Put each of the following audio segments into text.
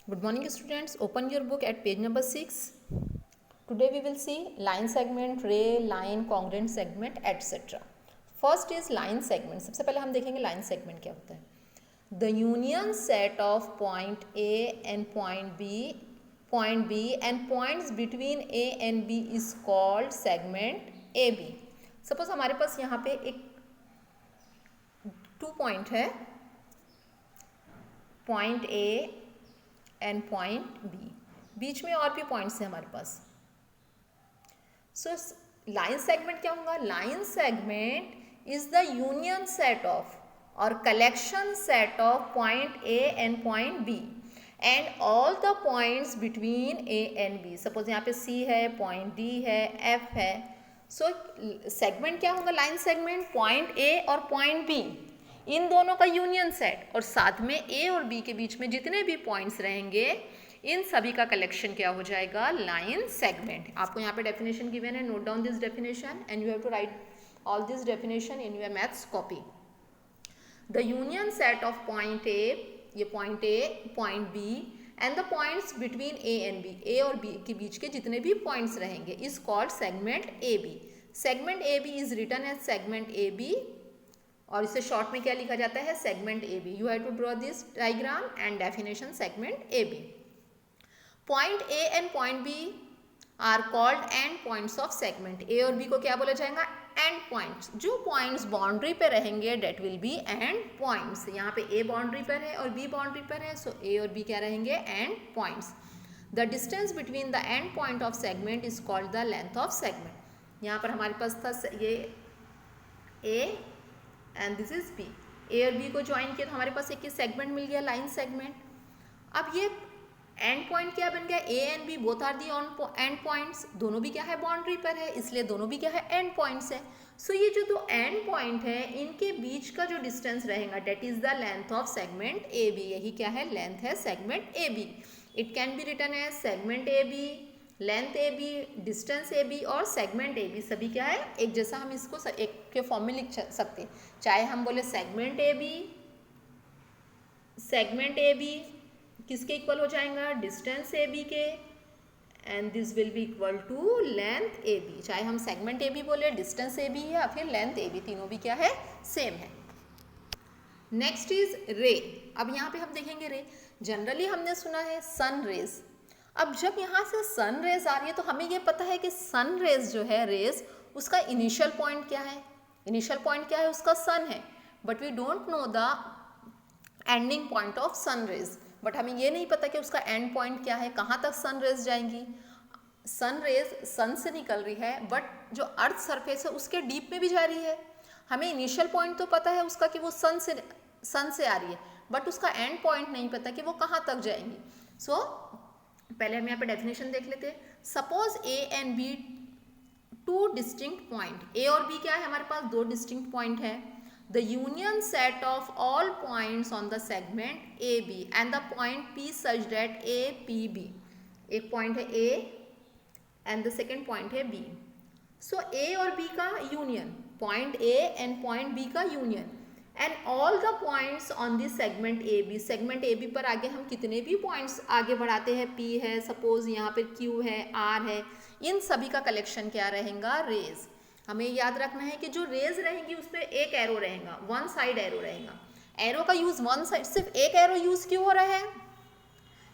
Good morning students, open your book at page number 6. Today we will see line segment, ray, line, congruent segment, etc. First is line segment. सबसे पहले हम देखेंगे line segment क्या होता है. The union set of point A and point B and points between A and B is called segment AB. Suppose हमारे पास यहाँ पे एक 2 point है, point A and point B, बीच में और भी पॉइंट्स हैं हमारे पास. सो लाइन सेगमेंट क्या होगा? Line segment is the union set of और collection set of point A and point B and all the points between A and B. Suppose यहाँ पे सी है, पॉइंट डी है, एफ है. सो सेगमेंट क्या होगा? लाइन सेगमेंट पॉइंट ए और point B, इन दोनों का यूनियन सेट और साथ में ए और बी के बीच में जितने भी पॉइंट्स रहेंगे इन सभी का कलेक्शन क्या हो जाएगा? Line segment. आपको यहाँ पे डेफिनेशन गिवन है, note down this definition and you have to write all this definition in your maths copy. The union set of point A, ये point A, point B and the points between A and B, A और B के बीच के जितने भी points रहेंगे is called segment A B. Segment A B is written as segment A B और इसे शॉर्ट में क्या लिखा जाता है? Segment A B. You have to draw this diagram and definition segment A B. Point A and point B are called end points of segment. A और B को क्या बोला जाएगा? End points. जो पॉइंट्स बाउंड्री पे रहेंगे that will be end points. यहाँ पे ए बाउंड्री पर है और बी बाउंड्री पर है, सो ए और बी क्या रहेंगे? End points. The distance between the end point of segment is called the length of segment. यहाँ पर हमारे पास था ये A and this is B. A और बी को ज्वाइन किया तो हमारे पास एक ही सेगमेंट मिल गया, लाइन सेगमेंट. अब ये एंड पॉइंट क्या बन गया? A and B both are the on end points. दोनों भी क्या है? बाउंड्री पर है, इसलिए दोनों भी क्या है? एंड पॉइंट्स है. सो ये जो दो एंड पॉइंट है इनके बीच का जो डिस्टेंस रहेगा that is the length of segment A B. यही क्या है? लेंथ है segment A B. It can be written as segment A B, length A B, distance A B और सेगमेंट ए बी. सभी क्या है? एक जैसा. हम इसको एक के फॉर्म में लिख सकते हैं, चाहे हम बोले segment A B, segment A B किसके इक्वल हो जाएगा? डिस्टेंस ए बी के, and this will be equal to length A B. चाहे हम सेगमेंट ए बी बोले, डिस्टेंस ए बी है या फिर लेंथ ए बी, तीनों भी क्या है? सेम है. नेक्स्ट इज रे. अब यहाँ पे हम देखेंगे रे. जनरली हमने सुना है सन रेज. अब जब यहाँ से सन रेज आ रही है तो हमें ये पता है कि सन रेज जो है, रेज, उसका इनिशियल पॉइंट क्या है? इनिशियल पॉइंट क्या है? उसका सन है. But we don't know the ending point of sun rays. But हमें ये नहीं पता कि उसका एंड पॉइंट क्या है, कहाँ तक सन रेज जाएंगी. सन रेज सन से निकल रही है बट जो अर्थ सरफेस है उसके डीप में भी जा रही है. हमें इनिशियल पॉइंट तो पता है उसका कि वो सन से आ रही है, बट उसका एंड पॉइंट नहीं पता कि वो कहाँ तक जाएंगी. सो पहले हम यहाँ पे डेफिनेशन देख लेते हैं. Suppose A and B two distinct point. A और बी क्या है? हमारे पास दो डिस्टिंक्ट पॉइंट है. The union set of all points on the segment A B and the point P such that A P B. एक point है A and the second point है बी. सो ए और B का union, point A and point B का union and all the points on this segment A B. Segment A B पर आगे हम कितने भी पॉइंट्स आगे बढ़ाते हैं, पी है, सपोज यहाँ पर क्यू है, आर है, इन सभी का कलेक्शन क्या रहेगा? रेज. हमें याद रखना है कि जो रेज रहेंगी उस पर एक एरो रहेगा, वन साइड एरो रहेगा. एरो का यूज वन साइड, सिर्फ एक एरो यूज क्यों हो रहा है?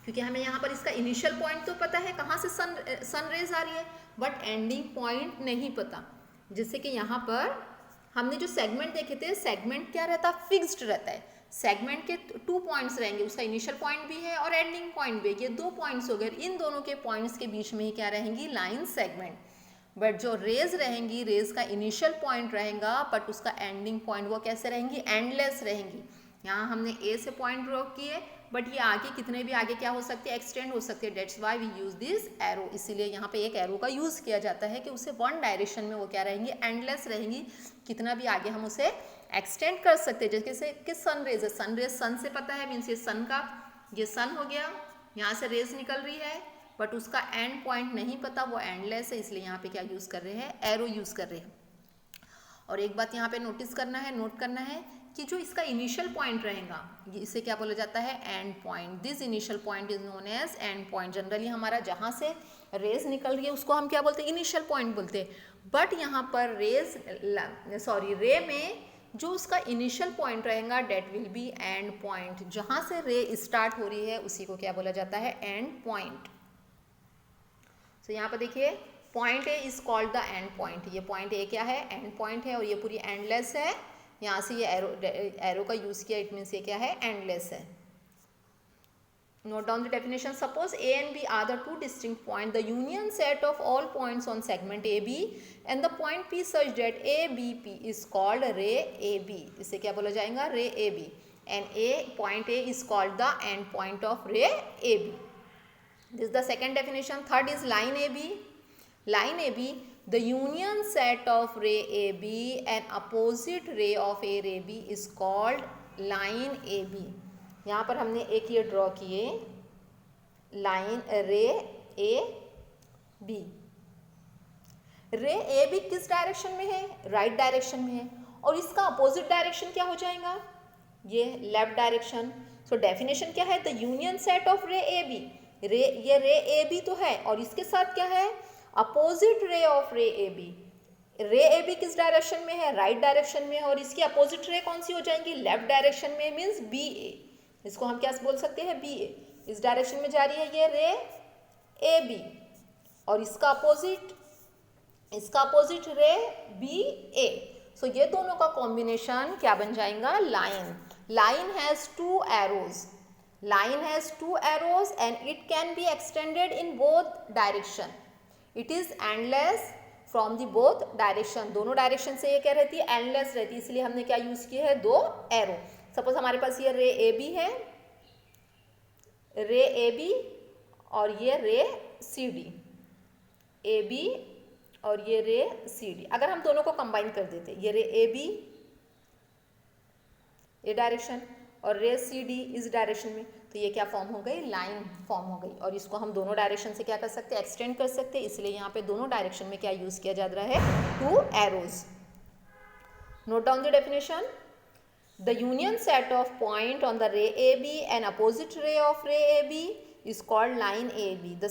क्योंकि हमें यहाँ पर इसका इनिशियल पॉइंट तो पता है कहाँ से सन रेज आ रही है, बट एंडिंग पॉइंट नहीं पता. जैसे कि यहाँ पर हमने जो सेगमेंट देखे थे, सेगमेंट क्या रहता? फिक्स्ड रहता है. सेगमेंट के 2 पॉइंट्स रहेंगे, उसका इनिशियल पॉइंट भी है और एंडिंग पॉइंट भी. ये 2 पॉइंट्स हो गए, इन दोनों के पॉइंट्स के बीच में ही क्या रहेंगी? Line segment. बट जो रेज रहेंगी, रेज का इनिशियल पॉइंट रहेगा बट उसका एंडिंग पॉइंट वो कैसे रहेंगी? एंडलेस रहेंगी. यहाँ हमने ए से पॉइंट ड्रॉ किए बट ये आगे कितने भी आगे क्या हो सकते हैं? एक्सटेंड हो सकते हैं. That's why we use this arrow. इसीलिए यहाँ पे एक एरो का यूज़ किया जाता है कि उसे वन डायरेक्शन में वो क्या रहेंगी? एंडलेस रहेंगी. कितना भी आगे हम उसे एक्सटेंड कर सकते हैं. जैसे कि सन रेज है, सन रेज सन से पता है, मीन्स ये सन का, ये सन हो गया, यहाँ से रेज निकल रही है बट उसका एंड पॉइंट नहीं पता, वो एंडलेस है. इसलिए यहाँ पे क्या यूज़ कर रहे हैं? एरो यूज़ कर रहे हैं. और एक बात यहाँ पे नोटिस करना है, नोट करना है कि जो इसका इनिशियल पॉइंट रहेगा इसे क्या बोला जाता है, end point. This initial point is known as end point. Generally हमारा जहाँ से रेज निकल रही है उसको हम क्या बोलते हैं, इनिशियल पॉइंट बोलते हैं। बट यहाँ पर रे में जो उसका इनिशियल पॉइंट रहेगा that will be end point. जहाँ से रे स्टार्ट हो रही है उसी को क्या बोला जाता है, एंड पॉइंट। तो यहाँ पर देखिए point A is called the end point. ये पॉइंट ए क्या है, एंड पॉइंट है, और ये पूरी एंडलेस है। यहाँ से ये एरो का यूज किया, इट मीन्स ये क्या है, एंडलेस है। Note down the definition. Suppose A and B are the two distinct point, the union set of all points on segment A B and the point P such that A B P is called ray A B. इसे क्या बोला जाएगा, ray A B. And a point A is called the end point of ray A B. This is the second definition. Third is line A B. Line AB, the union set of ray AB and opposite ray of a ray B is called line AB। यहाँ पर हमने एक ये draw किए line रे A B. रे A B किस direction में है, राइट डायरेक्शन में है, और इसका अपोजिट डायरेक्शन क्या हो जाएगा, ये लेफ्ट डायरेक्शन। सो डेफिनेशन क्या है, the union set of ray A B. ये रे ए बी तो है और इसके साथ क्या है, opposite ray of ray A B. रे ए बी किस डायरेक्शन में है, राइट डायरेक्शन में है, और इसकी अपोजिट रे कौन सी हो जाएंगी, लेफ्ट डायरेक्शन में, मीन्स बी ए। इसको हम क्या बोल सकते हैं, बी ए। इस डायरेक्शन में जा रही है ये रे ए बी, और इसका अपोजिट रे बी ए। सो ये दोनों का कॉम्बिनेशन क्या बन जाएगा, line. Line has to arrows. Line has two arrows and it can be extended in both direction. It is endless from the both direction। दोनों डायरेक्शन से ये क्या रहती है, एंडलेस रहती है, इसलिए हमने क्या यूज किया है, दो एरो। सपोज हमारे पास ये रे ए बी है, रे ए बी, और ये रे सी डी, ए बी और ये रे सी डी। अगर हम दोनों को कंबाइन कर देते, ये रे ए बी ये डायरेक्शन और रे सी डी इस डायरेक्शन में, तो ये क्या फॉर्म हो गई, लाइन फॉर्म हो गई। और इसको हम दोनों डायरेक्शन से क्या कर सकते हैं, एक्सटेंड कर सकते हैं। इसलिए यहाँ पे दोनों डायरेक्शन में क्या यूज किया जा रहा है, two arrows. Note down the definition. The union set of point on the ray A B and opposite ray of ray A B is called line AB. The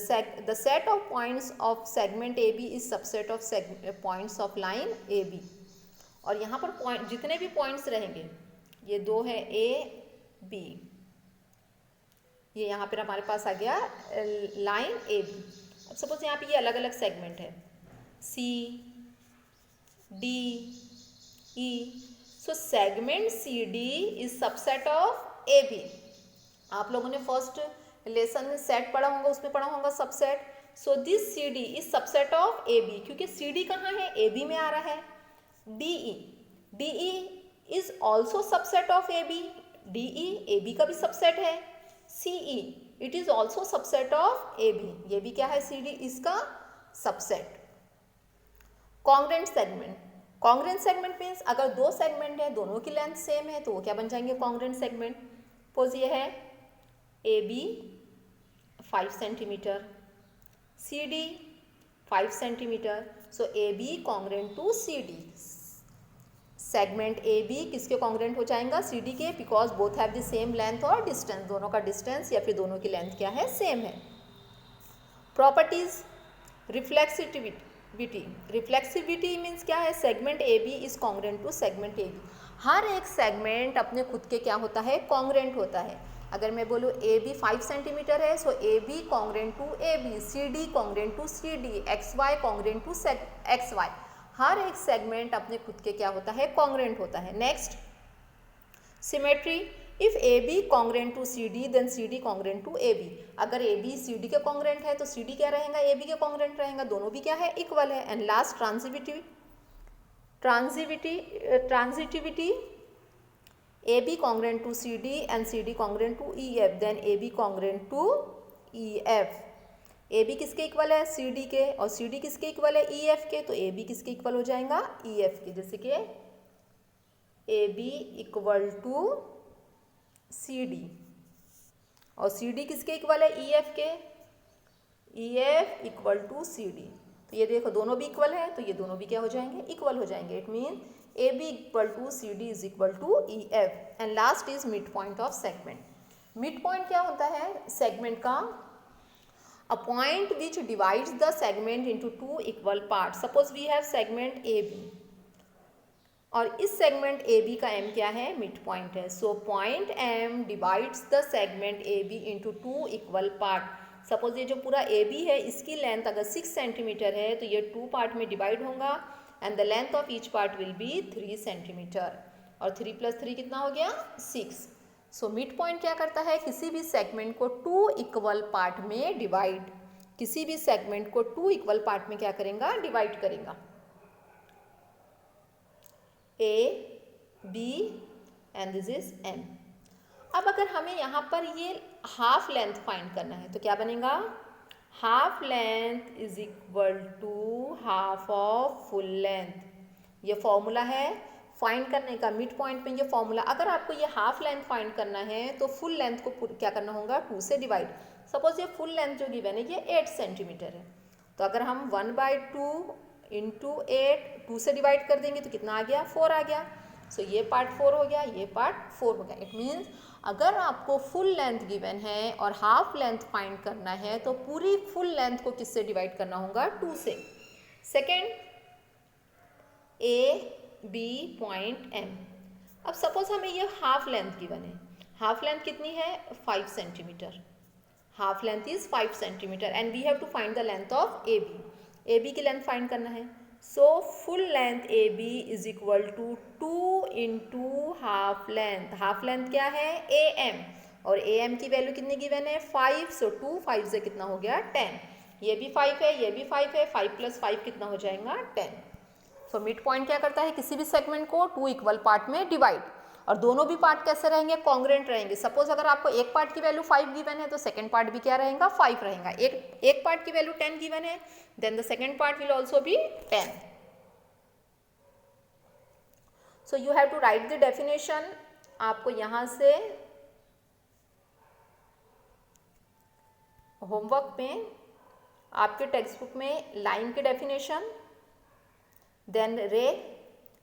set of points of segment AB is subset of points of line AB। और यहाँ पर point जितने भी points रहेंगे, ये दो है A B, ये यहाँ पर हमारे पास आ गया लाइन AB। अब सपोज यहाँ पे ये अलग अलग सेगमेंट है C D E। So segment CD is subset of AB। आप लोगों ने फर्स्ट लेसन में सेट पढ़ा होगा, उसमें पढ़ा होगा subset. So this C D is subset of A B, क्योंकि सी डी कहाँ है, ए बी में आ रहा है। D E is also subset of A B, D E A B का भी सबसेट है। C E it is also subset of A B, ये भी क्या है, सी डी इसका subset. Congruent segment. Congruent segment means अगर दो सेगमेंट है, दोनों की लेंथ सेम है, तो वो क्या बन जाएंगे, कॉन्ग्रेंट सेगमेंट। सपोज ये है A B 5 centimetre, C D 5 centimetre. So A B congruent to C D. Segment A B किसके कॉन्ग्रेंट हो जाएगा, सी डी के, because both have the same length और डिस्टेंस, दोनों का डिस्टेंस या फिर दोनों की लेंथ क्या है, सेम है। प्रॉपर्टीज। रिफ्लेक्सिविटी। रिफ्लेक्सिविटी मीन्स क्या है, segment A B is congruent to segment A B. हर एक सेगमेंट अपने खुद के क्या होता है, कॉन्ग्रेंट होता है। अगर मैं बोलूँ ए बी 5 सेंटीमीटर है, so A B congruent to A B, C D congruent to C D, X Y congruent to X Y. हर एक सेगमेंट अपने खुद के क्या होता है, कॉन्ग्रेंट होता है। Next, symmetry. If A B congruent to C D then C D congruent to A B. अगर ए बी सी डी के कॉन्ग्रेंट है तो सी डी क्या रहेगा, ए बी के कॉन्ग्रेंट रहेगा, दोनों भी क्या है, इक्वल है। And last, transitivity. AB congruent to CD and CD congruent to EF, then AB congruent to EF। AB किसके इक्वल है, CD के, और CD किसके इक्वल है, EF के, तो AB किसके इक्वल हो जाएगा, EF के। जैसे कि AB इक्वल टू CD, और CD किसके इक्वल है, EF के, EF इक्वल टू CD। तो ये देखो दोनों भी इक्वल है, तो ये दोनों भी क्या हो जाएंगे, इक्वल हो जाएंगे। It mean A B equal to C D is equal to E F and last is mid point of segment. Mid point क्या होता है सेगमेंट का? A point which divides the segment into two equal part. Suppose we have segment A B और इस segment A B का M क्या है? Mid point है। So point M divides the segment A B into two equal part. Suppose ये जो पूरा ए B है इसकी लेंथ अगर 6 सेंटीमीटर है तो ये 2 पार्ट में डिवाइड होगा and the length of each part will be 3 centimetre और 3 + 3 कितना हो गया? 6। सो मिड पॉइंट क्या करता है? किसी भी सेगमेंट को 2 इक्वल पार्ट में डिवाइड, किसी भी सेगमेंट को 2 इक्वल पार्ट में क्या करेगा? डिवाइड करेगा। A B and this is M. अब अगर हमें यहाँ पर ये हाफ लेंथ फाइंड करना है तो क्या बनेगा? Half length is equal to half of full length. ये फॉर्मूला है फाइंड करने का मिड पॉइंट में। ये फॉर्मूला अगर आपको ये हाफ लेंथ फाइंड करना है तो फुल लेंथ को क्या करना होगा? 2 से डिवाइड। सपोज ये फुल लेंथ जो गिवन है ये 8 सेंटीमीटर है तो अगर हम 1/2 इंटू 8 2 से डिवाइड कर देंगे तो कितना आ गया? 4 आ गया। सो ये पार्ट 4 हो गया, ये पार्ट 4 हो गया। इट मीन्स अगर आपको फुल लेंथ गिवन है और हाफ लेंथ फाइंड करना है तो पूरी फुल लेंथ को किससे डिवाइड करना होगा? 2 से। Second A B point M. अब सपोज हमें ये हाफ लेंथ गिवन है। हाफ लेंथ कितनी है? 5 centimetre. Half length is 5 centimetre and we have to find the length of A B. A B की लेंथ फाइंड करना है। So full length A B is equal to 2 into half length. Half length क्या है? A M और A M की value कितनी given है? 5। सो 2 5 से कितना हो गया? 10। ये भी 5 है, ये भी 5 है, 5 + 5 कितना हो जाएगा? 10। सो मिड पॉइंट क्या करता है? किसी भी सेगमेंट को 2 इक्वल पार्ट में डिवाइड और दोनों भी पार्ट कैसे रहेंगे? कॉन्ग्रुएंट रहेंगे। सपोज अगर आपको एक पार्ट की वैल्यू 5 गिवन है तो सेकंड पार्ट भी क्या रहेगा? 5 रहेगा। एक पार्ट की वैल्यू 10 गिवन है then the second part will also be 10। So you have to write the definition. आपको यहां से होमवर्क में आपके टेक्स्ट बुक में लाइन की definition, then ray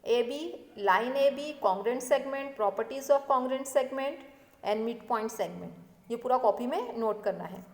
A B, line A B, congruent segment, properties of congruent segment and mid point segment, ये पूरा copy में नोट करना है।